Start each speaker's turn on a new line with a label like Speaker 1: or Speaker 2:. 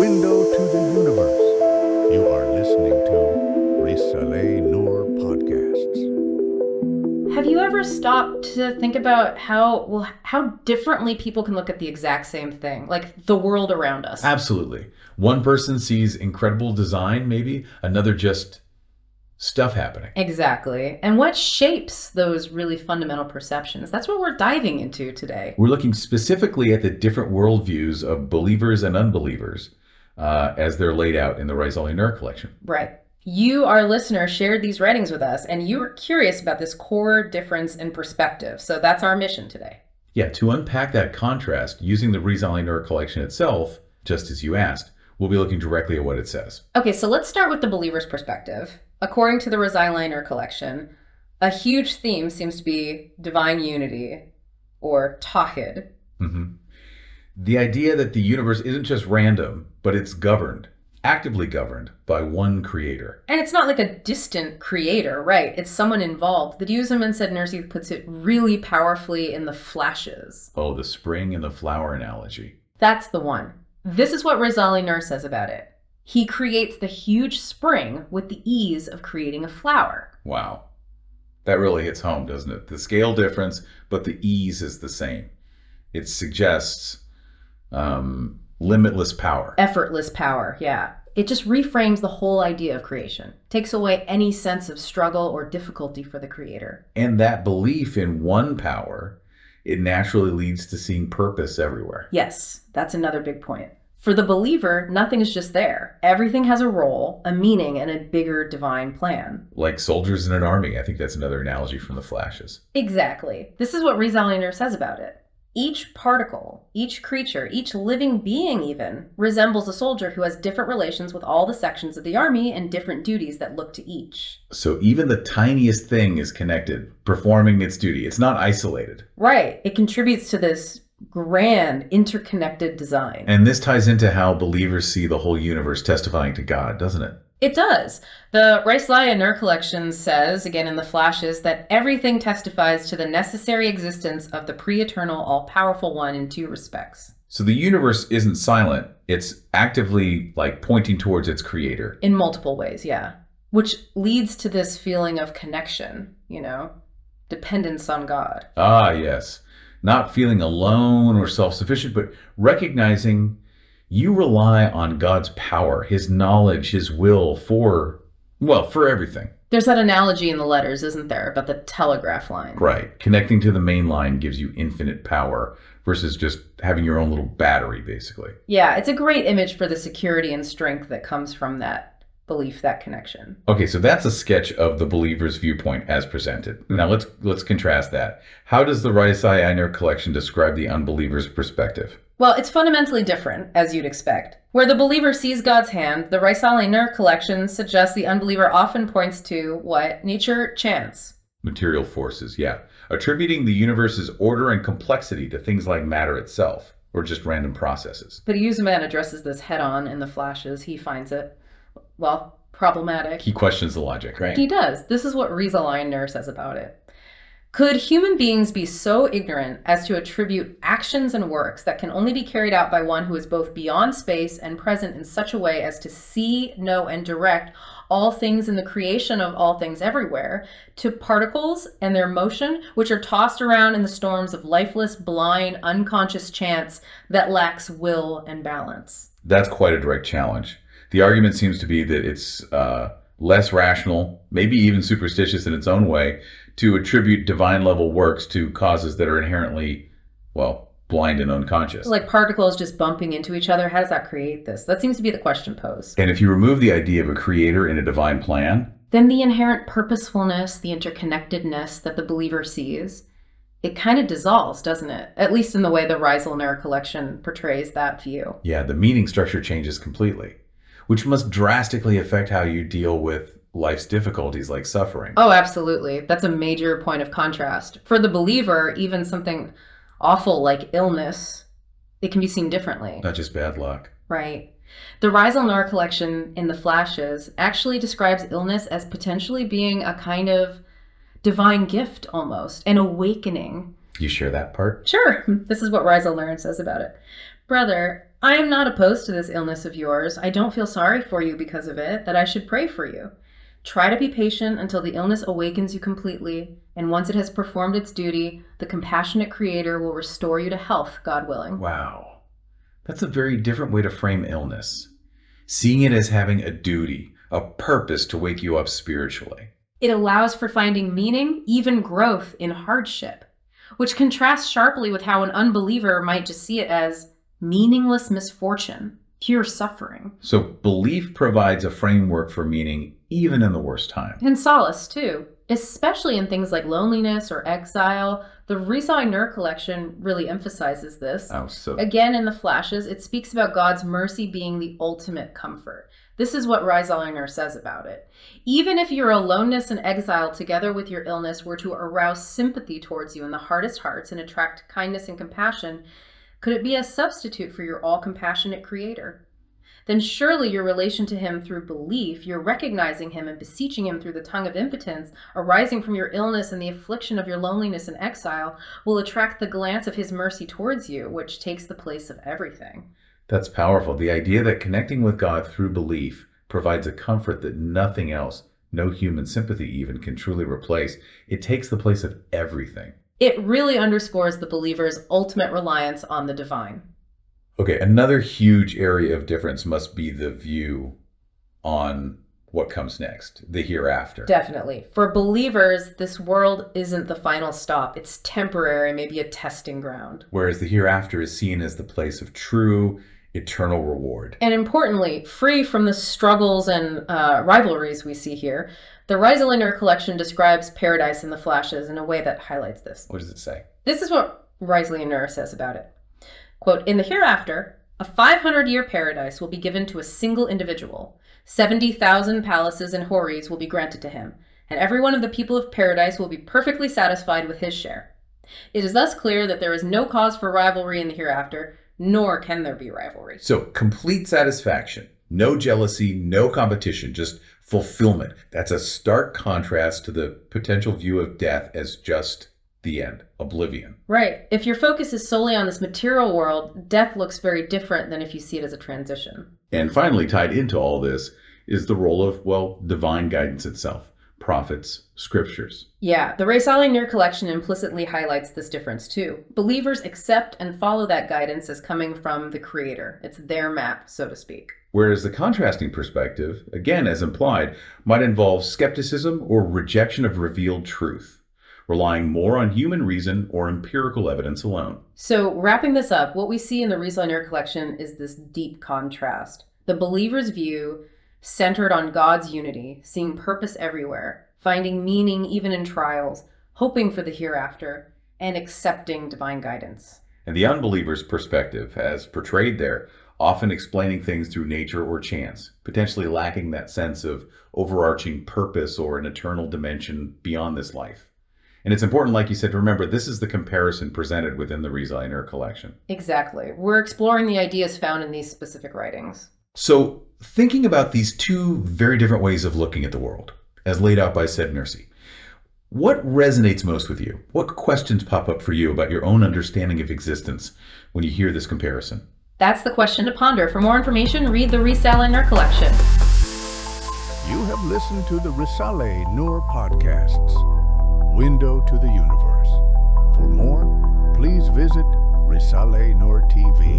Speaker 1: window to the universe. You are listening to Risale-i Nur podcasts.
Speaker 2: Have you ever stopped to think about how differently people can look at the exact same thing, like the world around us?
Speaker 3: Absolutely. One person sees incredible design, maybe, another just stuff happening.
Speaker 2: Exactly. And what shapes those really fundamental perceptions? That's what we're diving into today.
Speaker 3: We're looking specifically at the different worldviews of believers and unbelievers as they're laid out in the Risale-i Nur collection.
Speaker 2: Right. You, our listener, shared these writings with us, and you were curious about this core difference in perspective. So that's our mission today.
Speaker 3: Yeah, to unpack that contrast using the Risale-i Nur collection itself, just as you asked, we'll be looking directly at what it says.
Speaker 2: Okay, so let's start with the believer's perspective. According to the Risale-i Nur collection, a huge theme seems to be divine unity, or tawhid.
Speaker 3: The idea that the universe isn't just random, but it's governed, actively governed by one creator.
Speaker 2: And it's not like a distant creator, right? It's someone involved. Bediuzzaman said Nursi puts it really powerfully in the flashes.
Speaker 3: Oh, the spring and the flower analogy.
Speaker 2: That's the one. This is what Risale-i Nur says about it. He creates the huge spring with the ease of creating a flower.
Speaker 3: Wow. That really hits home, doesn't it? The scale difference, but the ease is the same. It suggests limitless power.
Speaker 2: Effortless power, yeah. It just reframes the whole idea of creation. Takes away any sense of struggle or difficulty for the creator.
Speaker 3: And that belief in one power, it naturally leads to seeing purpose everywhere.
Speaker 2: Yes, that's another big point. For the believer, nothing is just there. Everything has a role, a meaning, and a bigger divine plan.
Speaker 3: Like soldiers in an army. I think that's another analogy from the flashes.
Speaker 2: Exactly. This is what Risale-i Nur says about it. Each particle, each creature, each living being even, resembles a soldier who has different relations with all the sections of the army and different duties that look to each.
Speaker 3: So even the tiniest thing is connected, performing its duty. It's not isolated.
Speaker 2: Right. It contributes to this grand, interconnected design.
Speaker 3: And this ties into how believers see the whole universe testifying to God, doesn't it?
Speaker 2: It does. The Risale-i Nur collection says, again in the flashes, that everything testifies to the necessary existence of the pre-eternal, all-powerful one in two respects.
Speaker 3: So the universe isn't silent. It's actively pointing towards its creator.
Speaker 2: In multiple ways, yeah. Which leads to this feeling of connection, dependence on God.
Speaker 3: Ah, yes. Not feeling alone or self-sufficient, but recognizing you rely on God's power, his knowledge, his will for everything.
Speaker 2: There's that analogy in the letters, isn't there, about the telegraph line?
Speaker 3: Right. Connecting to the main line gives you infinite power versus just having your own little battery, basically.
Speaker 2: Yeah, it's a great image for the security and strength that comes from that belief, that connection.
Speaker 3: Okay, so that's a sketch of the believer's viewpoint as presented. Now let's contrast that. How does the Risale-i Nur collection describe the unbeliever's perspective?
Speaker 2: Well, it's fundamentally different, as you'd expect. Where the believer sees God's hand, the Risale-i Nur collection suggests the unbeliever often points to what? Nature, chance.
Speaker 3: Material forces, yeah. Attributing the universe's order and complexity to things like matter itself, or just random processes.
Speaker 2: Bediuzzaman addresses this head-on in the flashes. He finds it, problematic.
Speaker 3: He questions the logic, right?
Speaker 2: He does. This is what Risale-i Nur says about it. Could human beings be so ignorant as to attribute actions and works that can only be carried out by one who is both beyond space and present in such a way as to see, know, and direct all things in the creation of all things everywhere, to particles and their motion, which are tossed around in the storms of lifeless, blind, unconscious chance that lacks will and balance?
Speaker 3: That's quite a direct challenge. The argument seems to be that it's less rational, maybe even superstitious in its own way, to attribute divine level works to causes that are inherently, blind and unconscious.
Speaker 2: Like particles just bumping into each other. How does that create this? That seems to be the question posed.
Speaker 3: And if you remove the idea of a creator in a divine plan,
Speaker 2: then the inherent purposefulness, the interconnectedness that the believer sees, it kind of dissolves, doesn't it? At least in the way the Risale-i Nur collection portrays that view.
Speaker 3: Yeah, the meaning structure changes completely, which must drastically affect how you deal with life's difficulties like suffering.
Speaker 2: Oh, absolutely. That's a major point of contrast. For the believer, even something awful like illness, it can be seen differently.
Speaker 3: Not just bad luck.
Speaker 2: Right. The Risale-i Nur collection in the flashes actually describes illness as potentially being a kind of divine gift almost, an awakening.
Speaker 3: You share that part?
Speaker 2: Sure. This is what Risale-i Nur says about it. Brother, I am not opposed to this illness of yours. I don't feel sorry for you because of it, that I should pray for you. Try to be patient until the illness awakens you completely, and once it has performed its duty, the compassionate Creator will restore you to health, God willing.
Speaker 3: Wow. That's a very different way to frame illness. Seeing it as having a duty, a purpose to wake you up spiritually.
Speaker 2: It allows for finding meaning, even growth, in hardship, which contrasts sharply with how an unbeliever might just see it as meaningless misfortune, pure suffering.
Speaker 3: So belief provides a framework for meaning even in the worst time.
Speaker 2: And solace, too, especially in things like loneliness or exile. The Risale-i Nur collection really emphasizes this. Again, in the flashes, it speaks about God's mercy being the ultimate comfort. This is what Risale-i Nur says about it. Even if your aloneness and exile together with your illness were to arouse sympathy towards you in the hardest hearts and attract kindness and compassion, could it be a substitute for your all-compassionate Creator? Then surely your relation to Him through belief, your recognizing Him and beseeching Him through the tongue of impotence, arising from your illness and the affliction of your loneliness and exile, will attract the glance of His mercy towards you, which takes the place of everything.
Speaker 3: That's powerful. The idea that connecting with God through belief provides a comfort that nothing else, no human sympathy even, can truly replace. It takes the place of everything.
Speaker 2: It really underscores the believer's ultimate reliance on the divine.
Speaker 3: Okay, another huge area of difference must be the view on what comes next, the hereafter.
Speaker 2: Definitely. For believers, this world isn't the final stop. It's temporary, maybe a testing ground.
Speaker 3: Whereas the hereafter is seen as the place of true, eternal reward.
Speaker 2: And importantly, free from the struggles and rivalries we see here, the Risale-i Nur collection describes paradise in the flashes in a way that highlights this.
Speaker 3: What does it say?
Speaker 2: This is what Risale-i Nur says about it. Quote, in the hereafter, a 500-year paradise will be given to a single individual. 70,000 palaces and houris will be granted to him, and every one of the people of paradise will be perfectly satisfied with his share. It is thus clear that there is no cause for rivalry in the hereafter, nor can there be rivalry.
Speaker 3: So complete satisfaction, no jealousy, no competition, just fulfillment. That's a stark contrast to the potential view of death as just the end, oblivion.
Speaker 2: Right. If your focus is solely on this material world, death looks very different than if you see it as a transition.
Speaker 3: And finally, tied into all this is the role of, well, divine guidance itself, prophets, scriptures.
Speaker 2: Yeah, the Risale-i Nur collection implicitly highlights this difference too. Believers accept and follow that guidance as coming from the Creator. It's their map, so to speak.
Speaker 3: Whereas the contrasting perspective, again as implied, might involve skepticism or rejection of revealed truth, relying more on human reason or empirical evidence alone.
Speaker 2: So wrapping this up, what we see in the Risale-i Nur collection is this deep contrast. The believer's view centered on God's unity, seeing purpose everywhere, finding meaning even in trials, hoping for the hereafter, and accepting divine guidance.
Speaker 3: And the unbeliever's perspective, as portrayed there, often explaining things through nature or chance, potentially lacking that sense of overarching purpose or an eternal dimension beyond this life. And it's important, like you said, to remember this is the comparison presented within the Risale-i Nur collection.
Speaker 2: Exactly. We're exploring the ideas found in these specific writings.
Speaker 3: So, thinking about these two very different ways of looking at the world, as laid out by said Nursi, what resonates most with you? What questions pop up for you about your own understanding of existence when you hear this comparison?
Speaker 2: That's the question to ponder. For more information, read the Risale-i Nur collection.
Speaker 1: You have listened to the Risale-i Nur podcasts, Window to the Universe. For more, please visit Risale-i Nur TV.